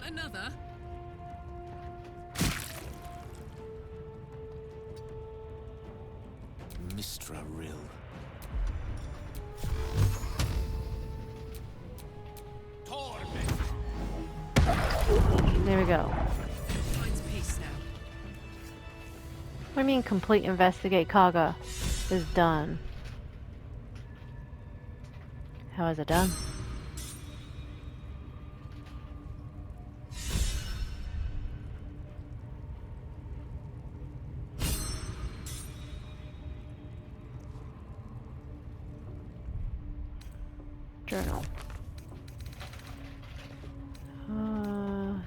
Another? Mistra Rill. There we go. Finds peace now. What do you mean complete investigate Kaga is done? How is it done? Journal.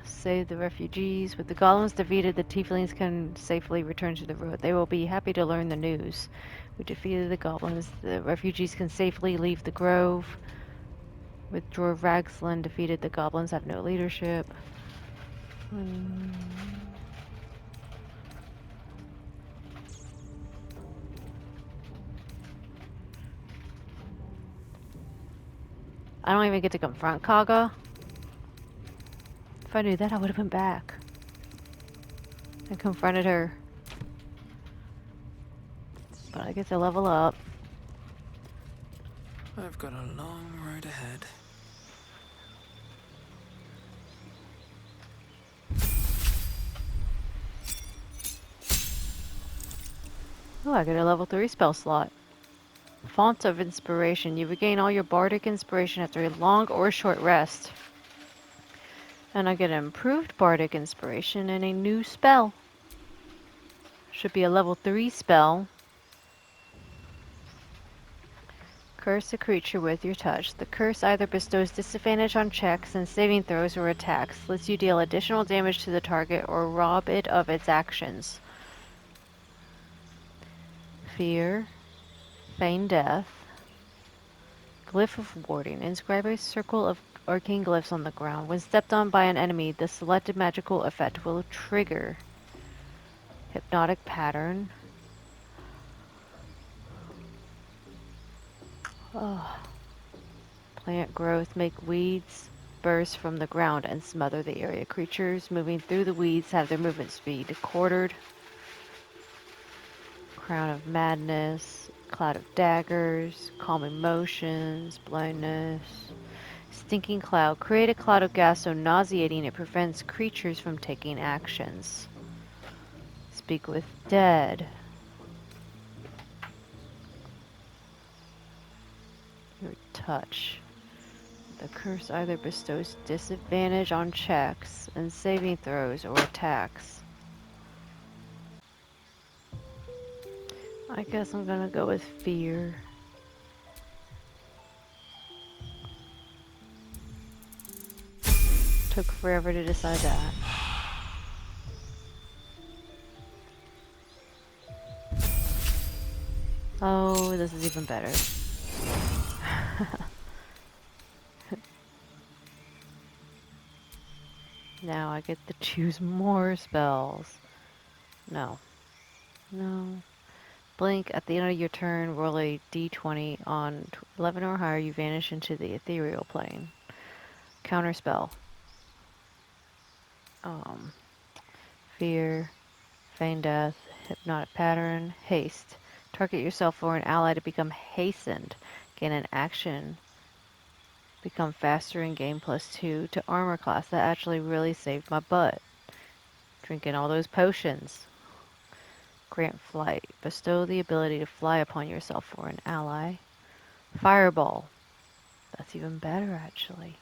Save the refugees. With the golems defeated, the tieflings can safely return to the road. They will be happy to learn the news. We defeated the goblins. The refugees can safely leave the grove. With Dwarf Ragsland defeated, the goblins have no leadership. I don't even get to confront Kaga. If I knew that, I would have been back and confronted her. But I get to level up. I've got a long road ahead. Oh, I get a level 3 spell slot. Font of Inspiration. You regain all your bardic inspiration after a long or short rest. And I get an improved bardic inspiration and a new spell. Should be a level 3 spell. Curse a creature with your touch. The curse either bestows disadvantage on checks and saving throws or attacks, lets you deal additional damage to the target, or rob it of its actions. Fear. Feign death. Glyph of warding. Inscribe a circle of arcane glyphs on the ground. When stepped on by an enemy, the selected magical effect will trigger. Hypnotic pattern. Oh. Plant growth. Make weeds burst from the ground and smother the area. Creatures moving through the weeds have their movement speed quartered. Crown of madness. Cloud of daggers. Calm emotions. Blindness. Stinking cloud. Create a cloud of gas so nauseating it prevents creatures from taking actions. Speak with dead. Your touch. The curse either bestows disadvantage on checks and saving throws or attacks. I guess I'm gonna go with fear. Took forever to decide that. Oh, this is even better. Now I get to choose more spells. No. No. Blink. At the end of your turn, roll a d20. On 11 or higher, you vanish into the ethereal plane. Counterspell. Fear. Feign death. Hypnotic pattern. Haste. Target yourself or an ally to become hastened. Gain an action. Become faster and gain +2 to armor class. That actually really saved my butt. Drinking all those potions. Grant flight. Bestow the ability to fly upon yourself or an ally. Fireball. That's even better, actually.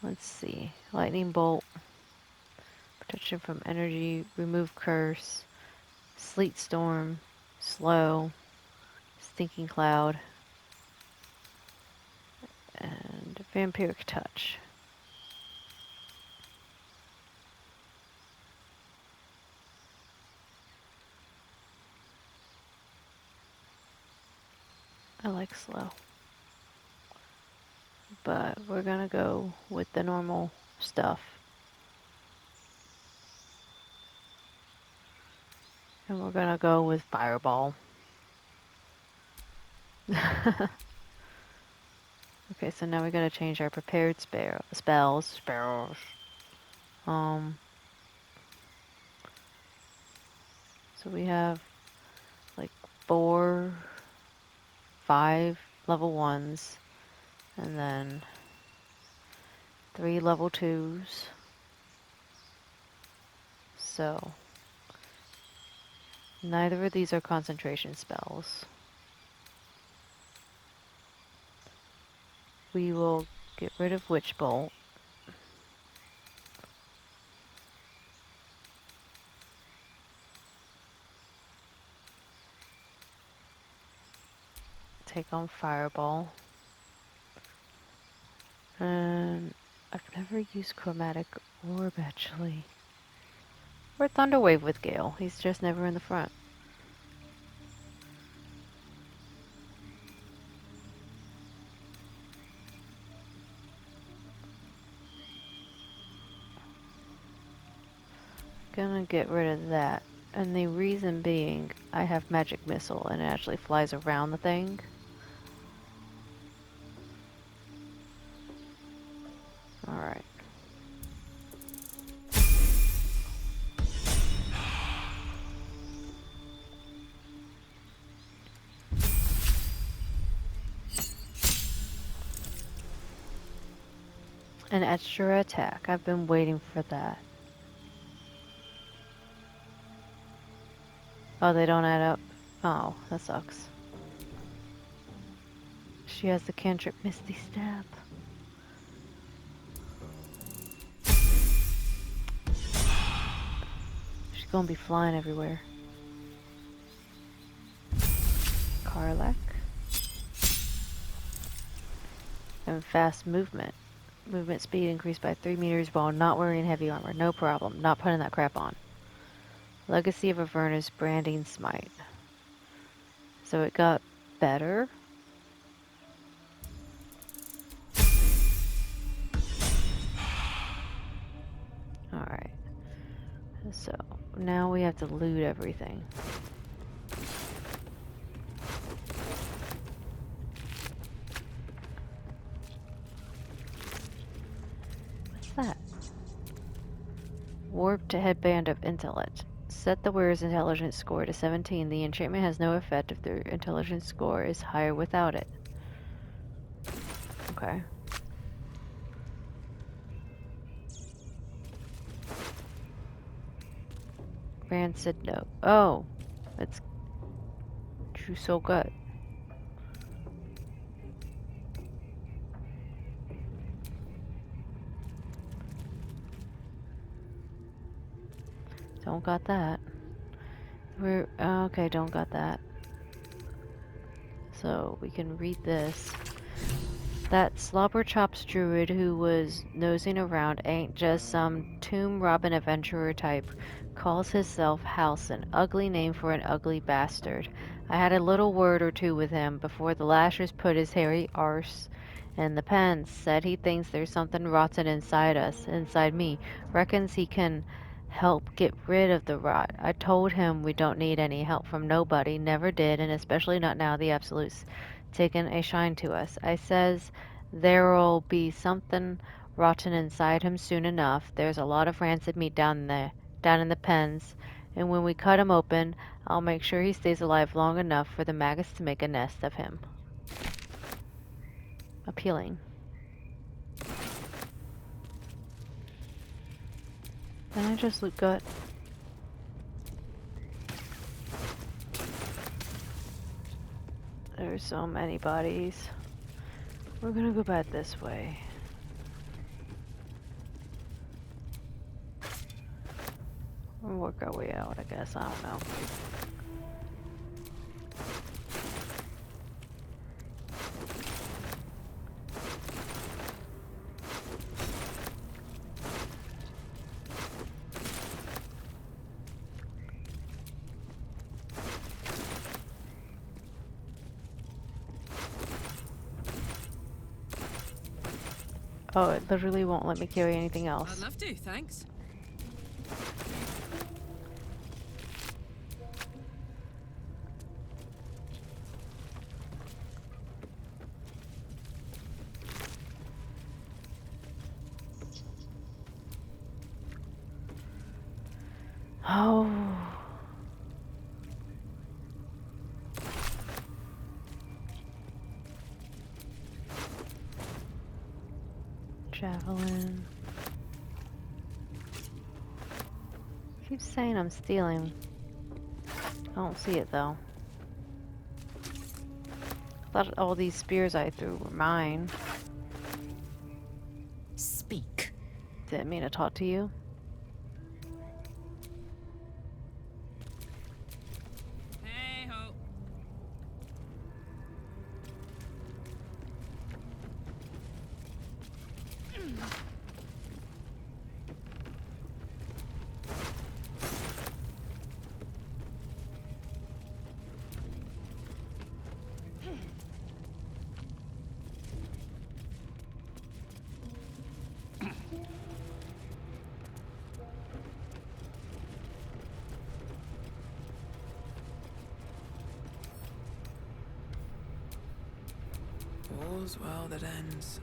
Let's see. Lightning bolt. Protection from energy. Remove curse. Sleet storm. Slow. Stinking cloud. And vampiric touch. I like slow. But we're gonna go with the normal stuff. And we're gonna go with fireball. Okay, so now we gotta change our prepared spells. Um, so we have like 4, 5 level 1s, and then 3 level 2s. So neither of these are concentration spells. We will get rid of Witch Bolt. Take on Fireball. And I've never used Chromatic Orb actually. Or Thunderwave with Gale. He's just never in the front. Gonna get rid of that. And the reason being, I have Magic Missile and it actually flies around the thing. Alright. An extra attack. I've been waiting for that. Oh, they don't add up? Oh, that sucks. She has the cantrip Misty Step. She's gonna be flying everywhere. Karlak. And fast movement. Movement speed increased by 3 meters while not wearing heavy armor. No problem. Not putting that crap on. Legacy of Avernus Branding Smite. So it got better. Alright. So now we have to loot everything. What's that? Warped Headband of Intellect. Set the wearer's intelligence score to 17. The enchantment has no effect if their intelligence score is higher without it. Okay. Rancid note. Oh, it's True Soul Gut. Don't got that. We're okay. Don't got that. So we can read this. That Slobberchops druid who was nosing around ain't just some tomb robbing adventurer type. Calls himself House, an ugly name for an ugly bastard. I had a little word or two with him before the lashers put his hairy arse in the pens. Said he thinks there's something rotten inside us, inside me. Reckons he can help get rid of the rot. I told him we don't need any help from nobody, never did, and especially not now the Absolute's taken a shine to us. I says there'll be something rotten inside him soon enough. There's a lot of rancid meat down there, down in the pens, and when we cut him open, I'll make sure he stays alive long enough for the maggots to make a nest of him. Appealing. Can I just loot gut? There's so many bodies. We're gonna go back this way. We'll work our way out, I guess. I don't know. Oh, it literally won't let me carry anything I'd else. love to, thanks. Oh. Javelin. Keep saying I'm stealing. I don't see it though. I thought all these spears I threw were mine. Speak. Didn't mean to talk to you. Hey ho. All's well that ends.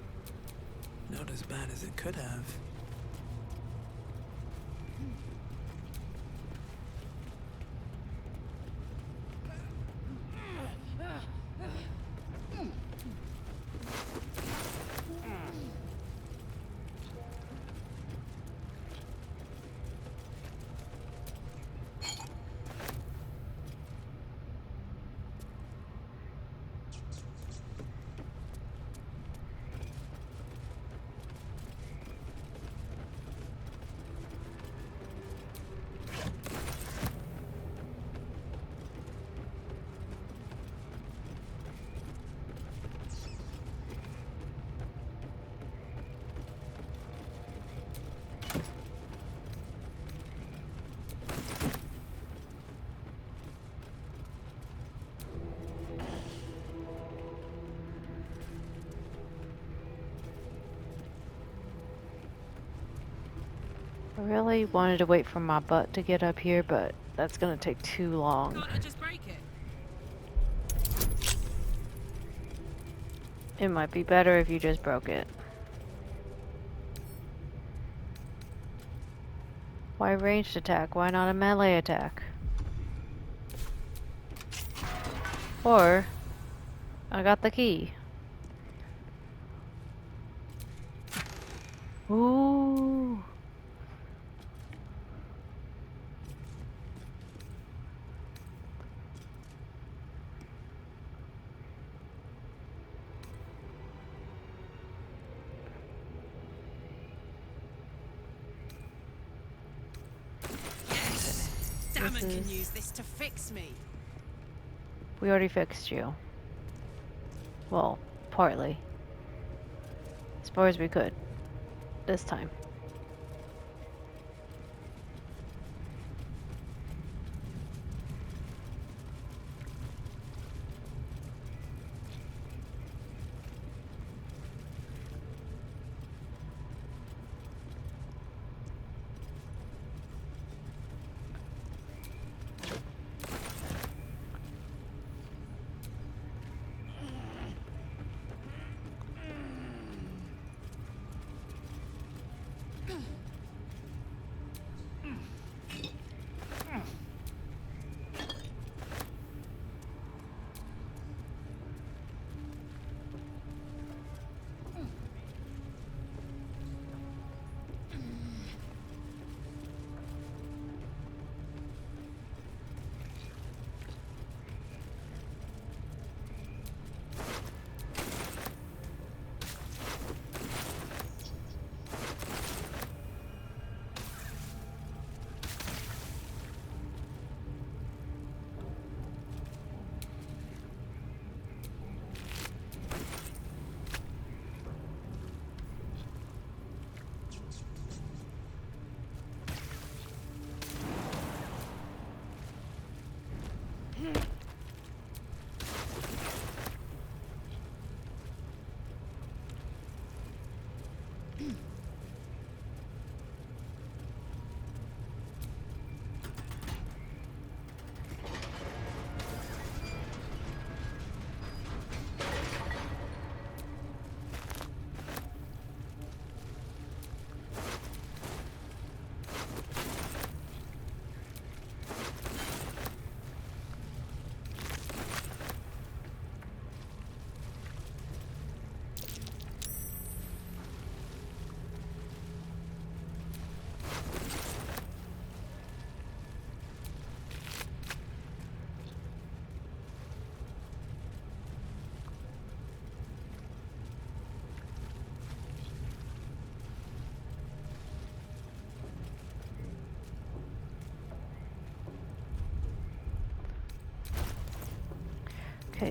Not as bad as it could have. I really wanted to wait for my butt to get up here, but that's gonna take too long. Can't I just break it? It might be better if you just broke it. Why ranged attack? Why not a melee attack? Or, I got the key. Ooh. Damon This can is- use this to fix me. We already fixed you. Well, partly. As far as we could. This time.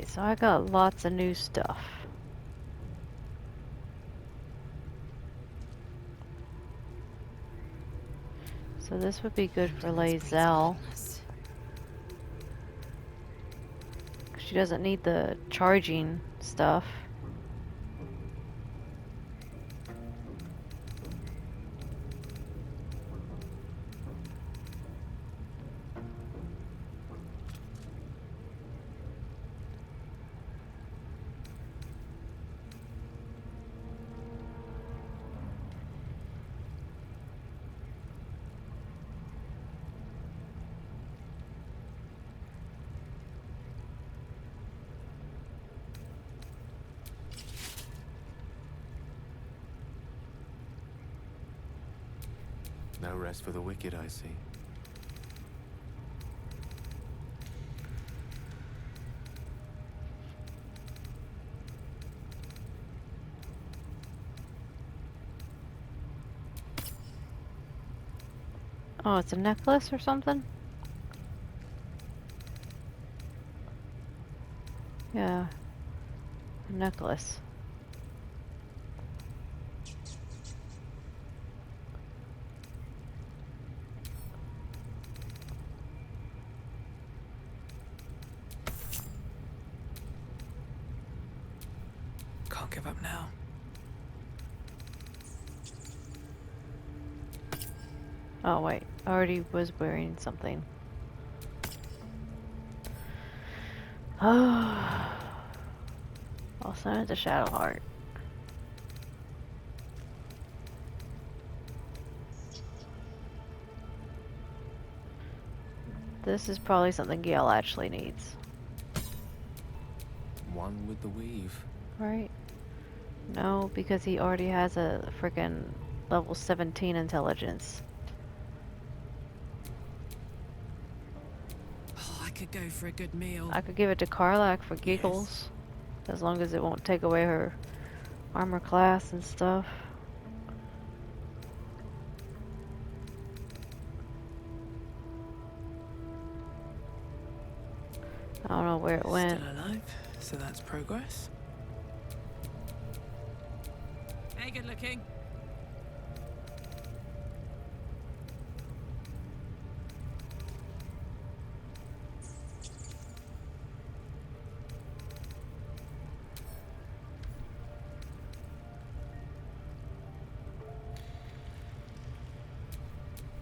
Alright, so I got lots of new stuff. So this would be good for Ambulance breeds Lae'zel. idleness. She doesn't need the charging stuff. No rest for the wicked, I see. Oh, it's a necklace or something? Yeah, a necklace. Can't give up now. Oh wait, I already was wearing something. Oh, I'll send it to Shadowheart. This is probably something Gale actually needs, One with the weave. right? No, because he already has a freaking level 17 intelligence. Oh, I could go for a good meal. I could give it to Karlach for Yes. giggles, as long as it won't take away her armor class and stuff. I don't know where it went. Still alive, so that's progress. Hey, good looking.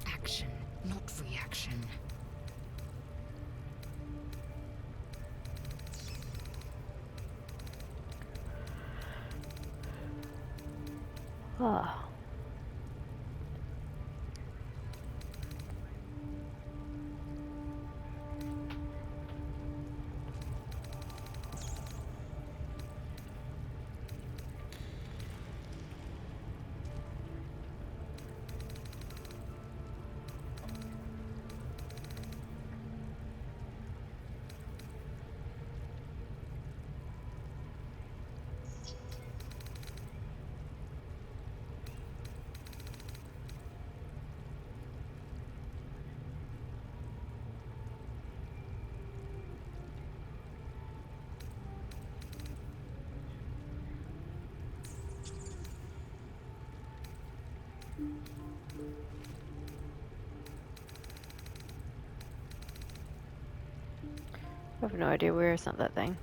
Action, not reaction. Ah. I have no idea where I sent that thing.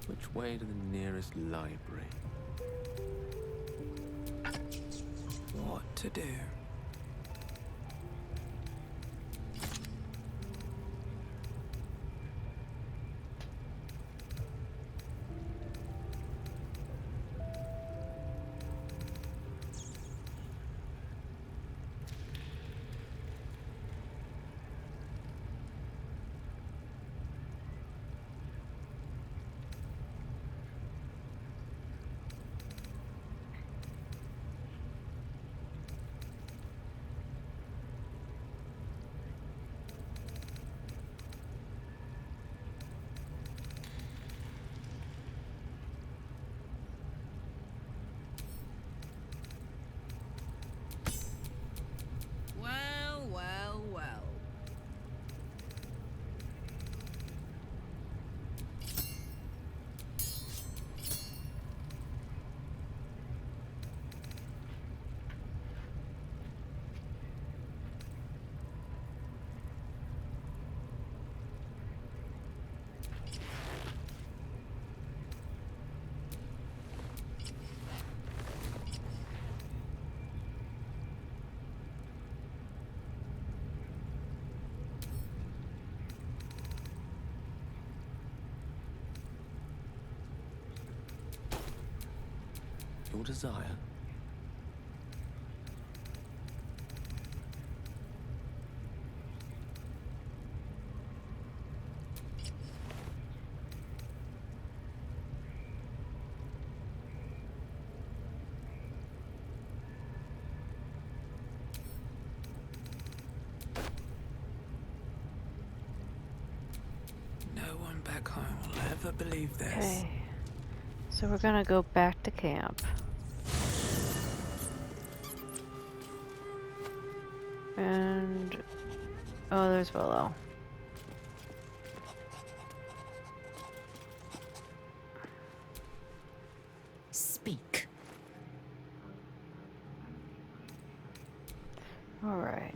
Which way to the nearest library? What to do? your desire? No one back home will ever believe this. Okay. So we're gonna go back to camp. And... oh, there's Willow. Speak. Alright.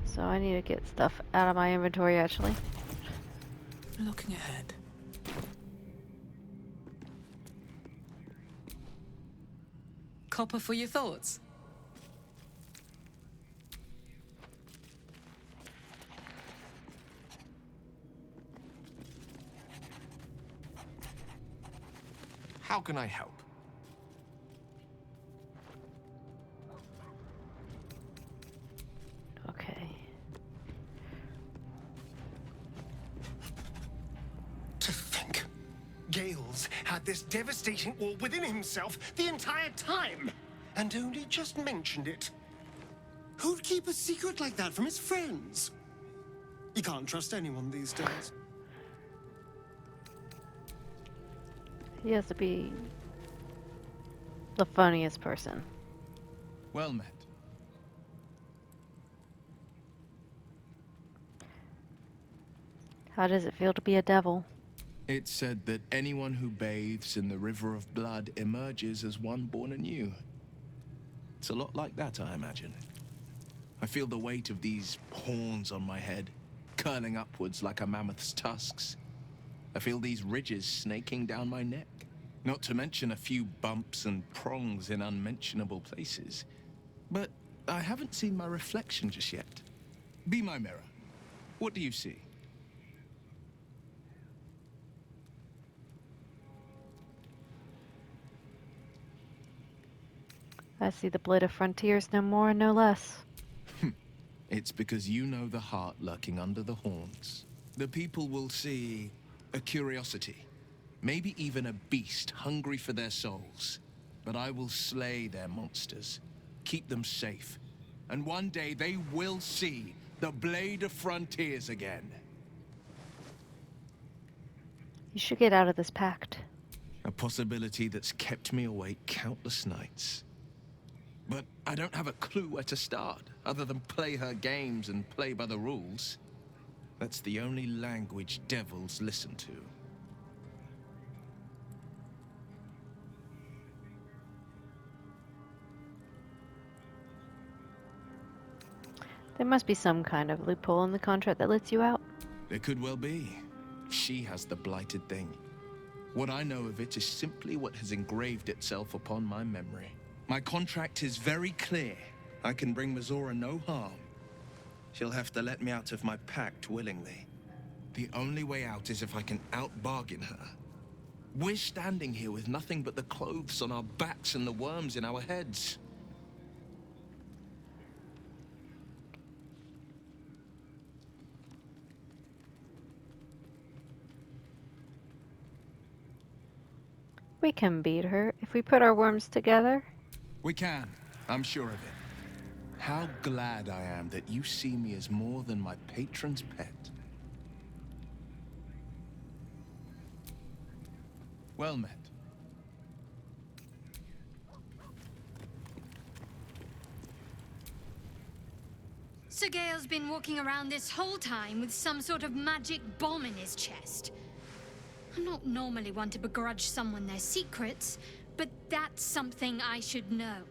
So I need to get stuff out of my inventory, actually. Looking ahead. Copper for your thoughts. How can I help? Okay. To think, Gales had this devastating war within himself the entire time, and only just mentioned it. Who'd keep a secret like that from his friends? You can't trust anyone these days. He has to be the funniest person. Well met. How does it feel to be a devil? It's said that anyone who bathes in the river of blood emerges as one born anew. It's a lot like that, I imagine. I feel the weight of these horns on my head, curling upwards like a mammoth's tusks. I feel these ridges snaking down my neck. Not to mention a few bumps and prongs in unmentionable places. But I haven't seen my reflection just yet. Be my mirror. What do you see? I see the blade of frontiers, no more and no less. It's because you know the heart lurking under the horns. The people will see a curiosity, maybe even a beast hungry for their souls. But I will slay their monsters, keep them safe, and one day they will see the Blade of Frontiers again. You should get out of this pact. A possibility that's kept me awake countless nights. But I don't have a clue where to start, other than play her games and play by the rules. That's the only language devils listen to. There must be some kind of loophole in the contract that lets you out. There could well be. She has the blighted thing. What I know of it is simply what has engraved itself upon my memory. My contract is very clear. I can bring Mizora no harm. She'll have to let me out of my pact willingly. The only way out is if I can out-bargain her. We're standing here with nothing but the clothes on our backs and the worms in our heads. We can beat her if we put our worms together. We can. I'm sure of it. How glad I am that you see me as more than my patron's pet. Well met. Sir Gale's been walking around this whole time with some sort of magic bomb in his chest. I'm not normally one to begrudge someone their secrets, but that's something I should know.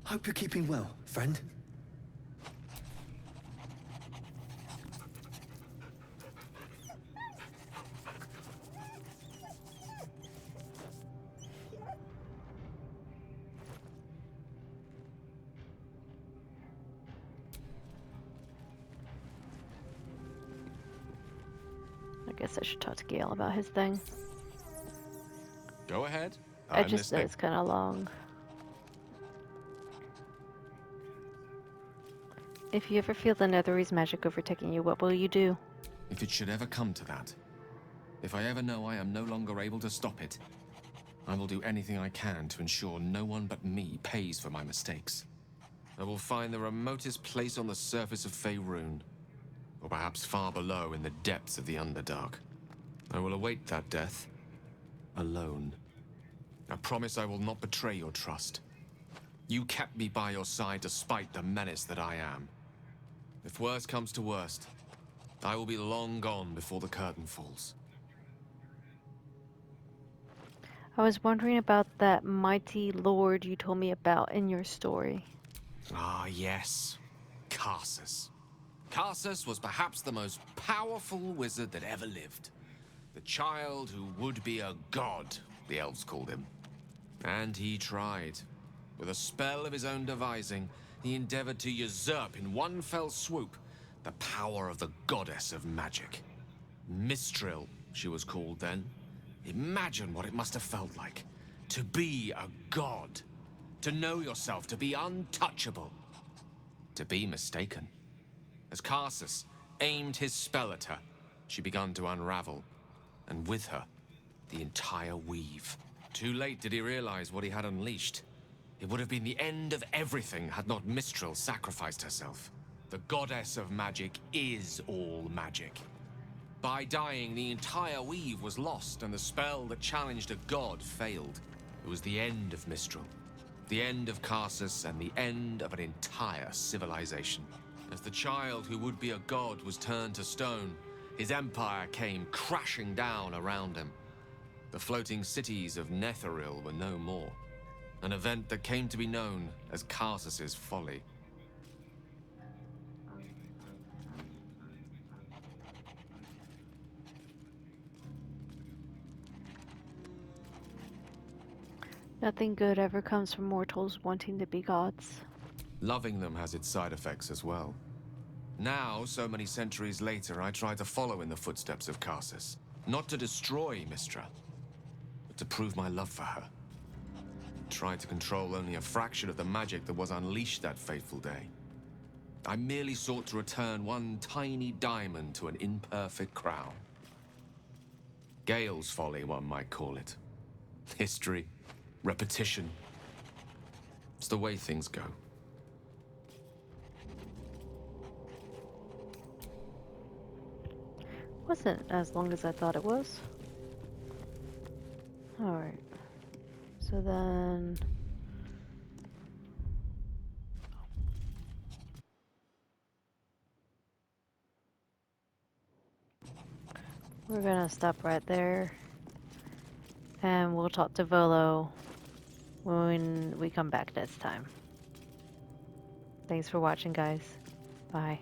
Hope you're keeping well, friend. guess I should talk to Gale about his thing. Go ahead. I I'm just know listening. it's kind of long. If you ever feel the Netherese magic overtaking you, what will you do? If it should ever come to that, if I ever know I am no longer able to stop it, I will do anything I can to ensure no one but me pays for my mistakes. I will find the remotest place on the surface of Faerun, or perhaps far below in the depths of the Underdark. I will await that death, alone. I promise I will not betray your trust. You kept me by your side despite the menace that I am. If worst comes to worst, I will be long gone before the curtain falls. I was wondering about that mighty lord you told me about in your story. Ah, yes. Karsus. Karsus was perhaps the most powerful wizard that ever lived. The child who would be a god, the elves called him. And he tried. With a spell of his own devising, he endeavored to usurp in one fell swoop the power of the goddess of magic. Mistral, she was called then. Imagine what it must have felt like to be a god, to know yourself, to be untouchable, to be mistaken. As Karsus aimed his spell at her, she began to unravel, and with her, the entire weave. Too late did he realize what he had unleashed. It would have been the end of everything had not Mistral sacrificed herself. The goddess of magic is all magic. By dying, the entire weave was lost, and the spell that challenged a god failed. It was the end of Mistral, the end of Karsus, and the end of an entire civilization. As the child who would be a god was turned to stone, his empire came crashing down around him. The floating cities of Netheril were no more. An event that came to be known as Karsus's folly. Nothing good ever comes from mortals wanting to be gods. Loving them has its side effects as well. Now, so many centuries later, I try to follow in the footsteps of Karsus. Not to destroy Mistra, but to prove my love for her. Try to control only a fraction of the magic that was unleashed that fateful day. I merely sought to return one tiny diamond to an imperfect crown. Gale's folly, one might call it. History, repetition. It's the way things go. Wasn't as long as I thought it was. Alright. So then... we're gonna stop right there. And we'll talk to Volo when we come back next time. Thanks for watching, guys. Bye.